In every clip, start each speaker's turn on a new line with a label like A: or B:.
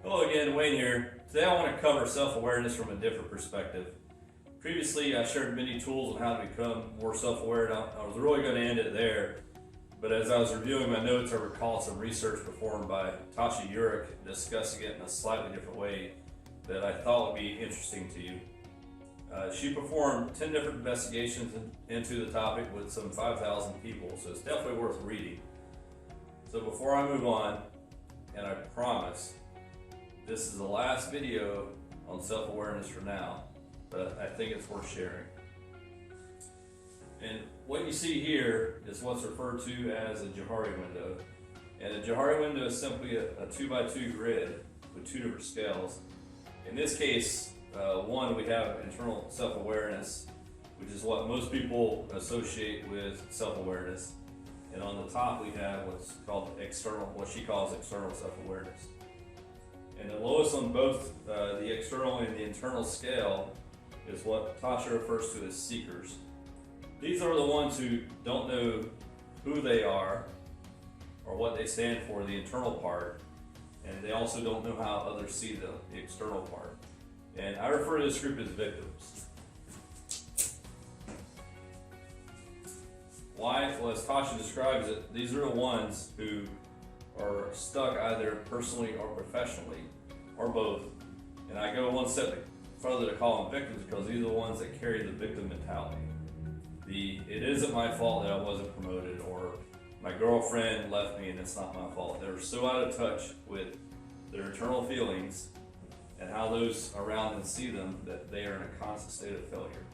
A: Hello again, Wayne here. Today I want to cover self-awareness from a different perspective. Previously I shared many tools on how to become more self-aware, and I was really going to end it there. But as I was reviewing my notes, I recall some research performed by Tasha Eurich discussing it in a slightly different way that I thought would be interesting to you. She performed 10 different investigations into the topic with some 5,000 people, so it's definitely worth reading. So before I move on, and I promise, this is the last video on self-awareness for now, but I think it's worth sharing. And what you see here is what's referred to as a Johari window. And a Johari window is simply a 2x2 grid with two different scales. In this case, one, we have internal self-awareness, which is what most people associate with self-awareness. And on the top we have what's called external, what she calls external self-awareness. And the lowest on both the external and the internal scale is what Tasha refers to as seekers. These are the ones who don't know who they are or what they stand for, the internal part, and they also don't know how others see them, the external part. And I refer to this group as victims. Why? Well, as Tasha describes it, these are the ones who are stuck either personally or professionally, or both. And I go one step further to call them victims because these are the ones that carry the victim mentality. It isn't my fault that I wasn't promoted, or my girlfriend left me and it's not my fault. They're so out of touch with their internal feelings and how those around them see them that they are in a constant state of failure.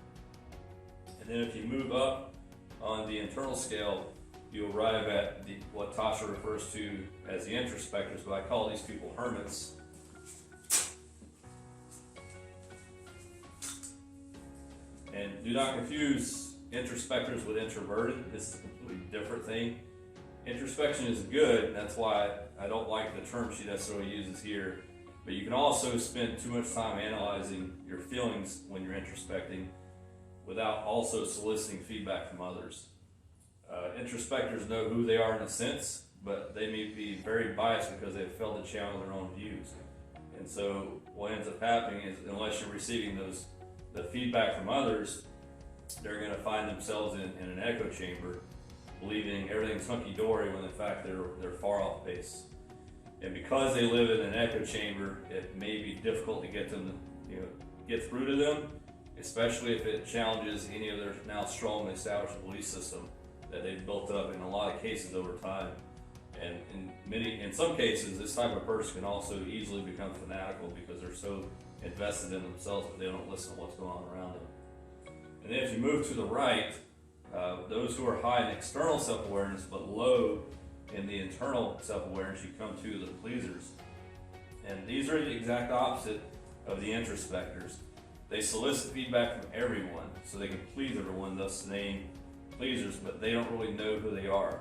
A: And then if you move up on the internal scale, you arrive at what Tasha refers to as the introspectors, but I call these people hermits. And do not confuse introspectors with introverted. This is a completely different thing. Introspection is good, and that's why I don't like the term she necessarily uses here. But you can also spend too much time analyzing your feelings when you're introspecting without also soliciting feedback from others. Introspectors know who they are in a sense, but they may be very biased because they've failed to channel their own views. And so what ends up happening is, unless you're receiving the feedback from others, they're going to find themselves in an echo chamber, believing everything's hunky-dory when in fact they're far off base. And because they live in an echo chamber, it may be difficult to get them, get through to them, especially if it challenges any of their now strongly established belief system that they've built up in a lot of cases over time. And in some cases, this type of person can also easily become fanatical because they're so invested in themselves that they don't listen to what's going on around them. And then if you move to the right, those who are high in external self-awareness but low in the internal self-awareness, you come to the pleasers. And these are the exact opposite of the introspectors. They solicit feedback from everyone so they can please everyone, thus the name pleasers, but they don't really know who they are.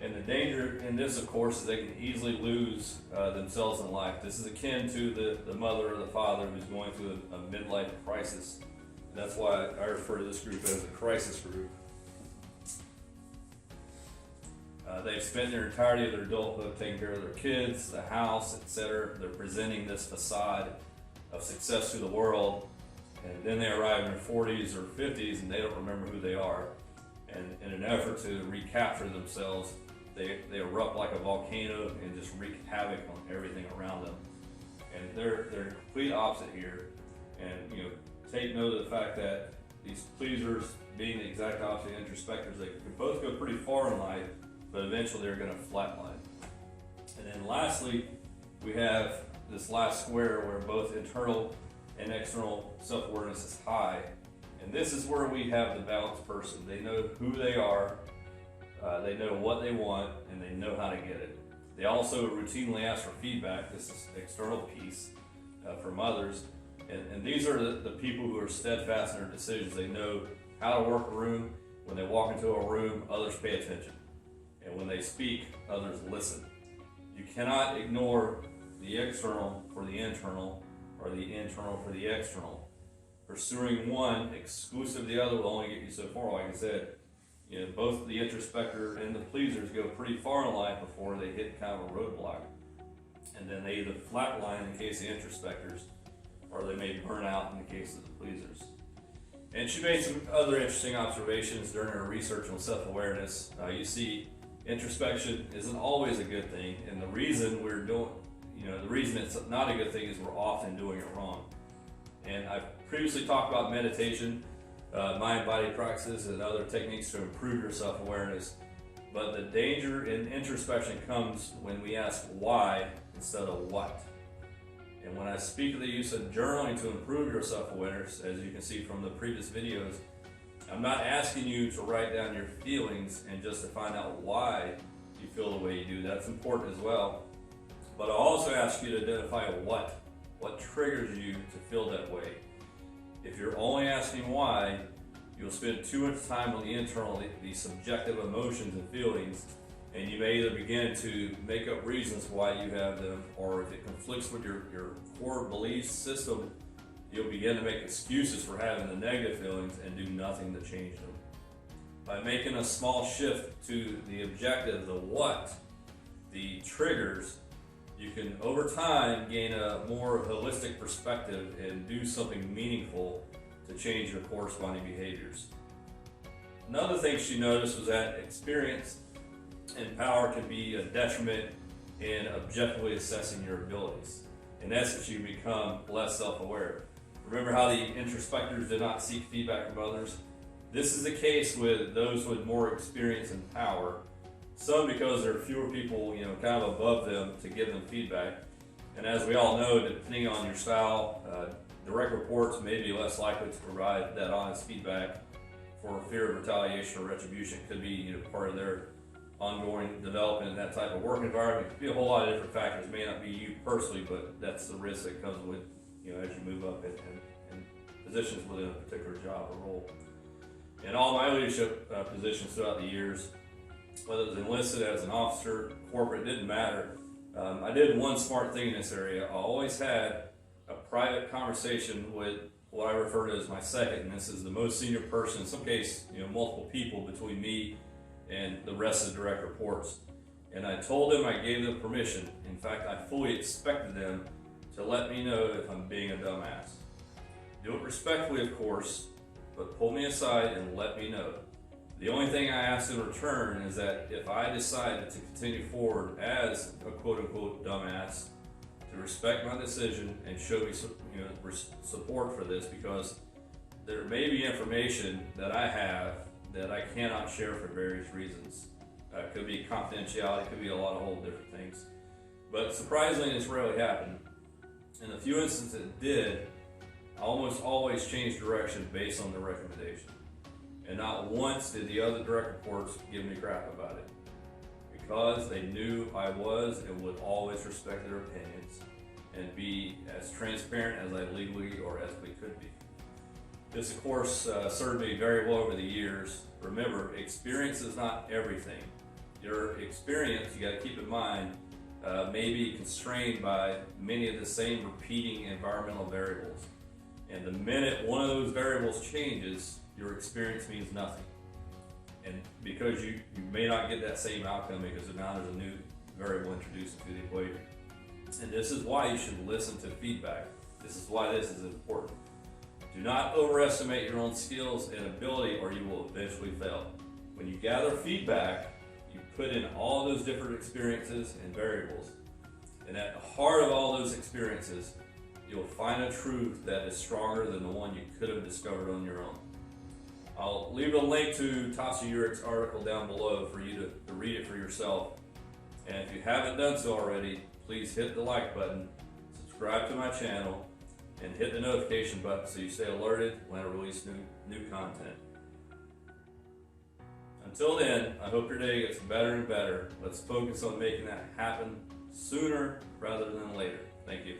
A: And the danger in this, of course, is they can easily lose themselves in life. This is akin to the mother or the father who's going through a midlife crisis. And that's why I refer to this group as a crisis group. They've spent their entirety of their adulthood taking care of their kids, the house, etc. They're presenting this facade of success to the world, and then they arrive in their 40s or 50s and they don't remember who they are. And in an effort to recapture themselves, they erupt like a volcano and just wreak havoc on everything around them. And they're complete opposite here. And take note of the fact that these pleasers, being the exact opposite of introspectors, they can both go pretty far in life, but eventually they're going to flatline. And then lastly, we have this last square where both internal and external self-awareness is high. And this is where we have the balanced person. They know who they are, they know what they want, and they know how to get it. They also routinely ask for feedback. This is external piece from others. And these are the people who are steadfast in their decisions. They know how to work a room. When they walk into a room, others pay attention. And when they speak, others listen. You cannot ignore the external for the internal, or the internal for the external. Pursuing one exclusive of the other will only get you so far. Like I said, both the introspector and the pleasers go pretty far in life before they hit kind of a roadblock. And and then they either flatline in the case of introspectors, or they may burn out in the case of the pleasers. And she made some other interesting observations during her research on self-awareness. You see, introspection isn't always a good thing, and the reason the reason it's not a good thing is we're often doing it wrong. And I've previously talked about meditation, mind-body practices, and other techniques to improve your self-awareness. But the danger in introspection comes when we ask why instead of what. And when I speak of the use of journaling to improve your self-awareness, as you can see from the previous videos, I'm not asking you to write down your feelings and just to find out why you feel the way you do. That's important as well. But I also ask you to identify what triggers you to feel that way. If you're only asking why, you'll spend too much time on the internal, the subjective emotions and feelings, and you may either begin to make up reasons why you have them, or if it conflicts with your core belief system, you'll begin to make excuses for having the negative feelings and do nothing to change them. By making a small shift to the objective, the what, the triggers, you can over time gain a more holistic perspective and do something meaningful to change your corresponding behaviors. Another thing she noticed was that experience and power can be a detriment in objectively assessing your abilities. In essence, you become less self-aware. Remember how the introspectors did not seek feedback from others? This is the case with those with more experience and power. Some because there are fewer people, kind of above them to give them feedback. And as we all know, depending on your style, direct reports may be less likely to provide that honest feedback for fear of retaliation or retribution. It could be part of their ongoing development in that type of work environment. It could be a whole lot of different factors. It may not be you personally, but that's the risk that comes with, as you move up in positions within a particular job or role. In all my leadership positions throughout the years, whether it was enlisted as an officer, corporate, it didn't matter. I did one smart thing in this area. I always had a private conversation with what I refer to as my second, and this is the most senior person, in some case, multiple people between me and the rest of the direct reports. And I told them I gave them permission. In fact, I fully expected them to let me know if I'm being a dumbass. Do it respectfully, of course, but pull me aside and let me know. The only thing I ask in return is that if I decided to continue forward as a quote-unquote dumbass, to respect my decision and show me support for this, because there may be information that I have that I cannot share for various reasons. It could be confidentiality, it could be a lot of whole different things. But surprisingly, it's rarely happened. In the few instances it did, I almost always changed direction based on the recommendation. And not once did the other direct reports give me crap about it, because they knew I was and would always respect their opinions and be as transparent as I legally or ethically could be. This, of course, served me very well over the years. Remember, experience is not everything. Your experience, you got to keep in mind, may be constrained by many of the same repeating environmental variables. And the minute one of those variables changes, your experience means nothing. And because you may not get that same outcome because now there's a new variable introduced into the equation. And this is why you should listen to feedback. This is why this is important. Do not overestimate your own skills and ability, or you will eventually fail. When you gather feedback, you put in all those different experiences and variables. And at the heart of all those experiences, you'll find a truth that is stronger than the one you could have discovered on your own. I'll leave a link to Tasha Eurich's article down below for you to read it for yourself. And if you haven't done so already, please hit the like button, subscribe to my channel, and hit the notification button so you stay alerted when I release new content. Until then, I hope your day gets better and better. Let's focus on making that happen sooner rather than later. Thank you.